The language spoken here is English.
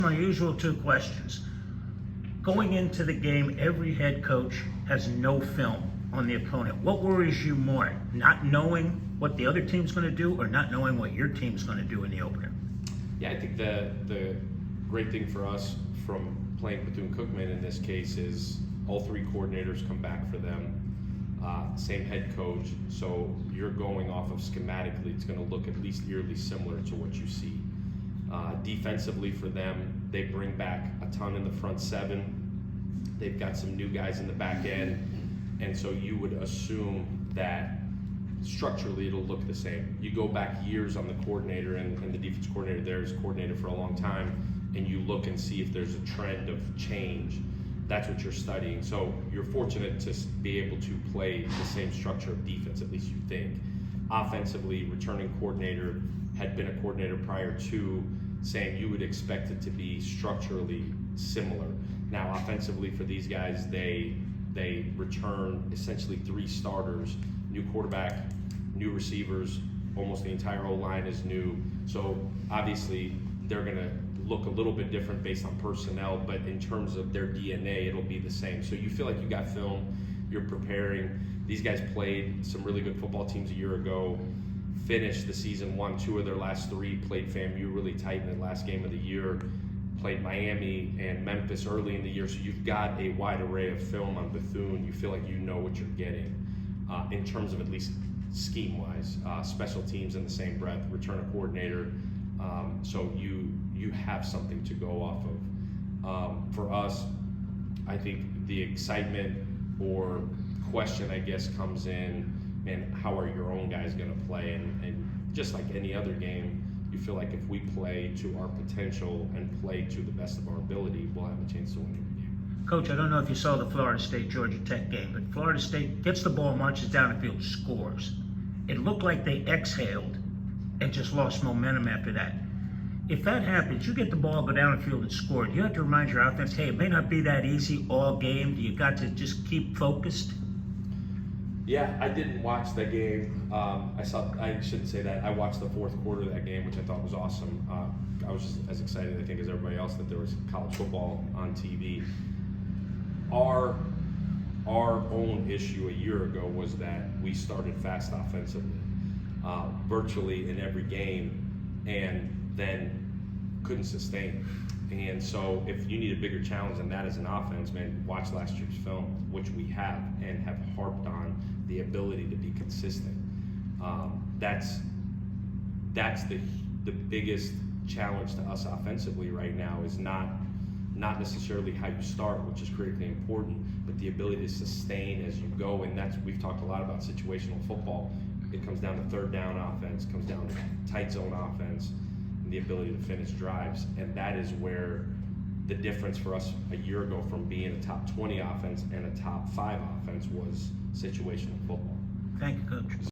My usual two questions. Going into the game, every head coach has no film on the opponent. What worries you more, not knowing what the other team's going to do or not knowing what your team's going to do in the opener? Yeah, I think the great thing for us from playing Bethune-Cookman in this case is all three coordinators come back for them. Same head coach, so you're going off of schematically, it's going to look at least eerily similar to what you see. Defensively for them, they bring back a ton in the front seven. They've got some new guys in the back end, and so you would assume that structurally it'll look the same. You go back years on the coordinator, and the defense coordinator there is coordinator for a long time, and you look and see if there's a trend of change. That's what you're studying. So you're fortunate to be able to play the same structure of defense, at least you think. Offensively, returning coordinator had been a coordinator prior to, saying you would expect it to be structurally similar. Now, offensively for these guys, they return essentially three starters, new quarterback, new receivers, almost the entire O-line is new. So obviously they're gonna look a little bit different based on personnel, but in terms of their DNA, it'll be the same. So you feel like you got film, you're preparing. These guys played some really good football teams a year ago, finished the season, won two of their last three, played FAMU really tight in the last game of the year, played Miami and Memphis early in the year. So you've got a wide array of film on Bethune. You feel like you know what you're getting in terms of at least scheme-wise, special teams in the same breath, return a coordinator. So you have something to go off of. For us, I think the excitement or question, I guess, comes in, and how are your own guys going to play? And just like any other game, you feel like if we play to our potential and play to the best of our ability, we'll have a chance to win every game. Coach, I don't know if you saw the Florida State-Georgia Tech game, but Florida State gets the ball, marches down the field, scores. It looked like they exhaled and just lost momentum after that. If that happens, you get the ball, go down the field and score. You have to remind your offense, hey, it may not be that easy all game. You got to just keep focused. Yeah, I didn't watch that game. I shouldn't say that. I watched the fourth quarter of that game, which I thought was awesome. I was just as excited, I think, as everybody else that there was college football on TV. Our own issue a year ago was that we started fast offensively, virtually in every game, and then couldn't sustain. And so if you need a bigger challenge than that as an offense, man, watch last year's film, which we have and have harped on the ability to be consistent. That's the biggest challenge to us offensively right now, is not necessarily how you start, which is critically important, but the ability to sustain as you go. And we've talked a lot about situational football. It comes down to third down offense, comes down to tight zone offense, the ability to finish drives, and that is where the difference for us a year ago from being a top 20 offense and a top 5 offense was situational football. Thank you, Coach.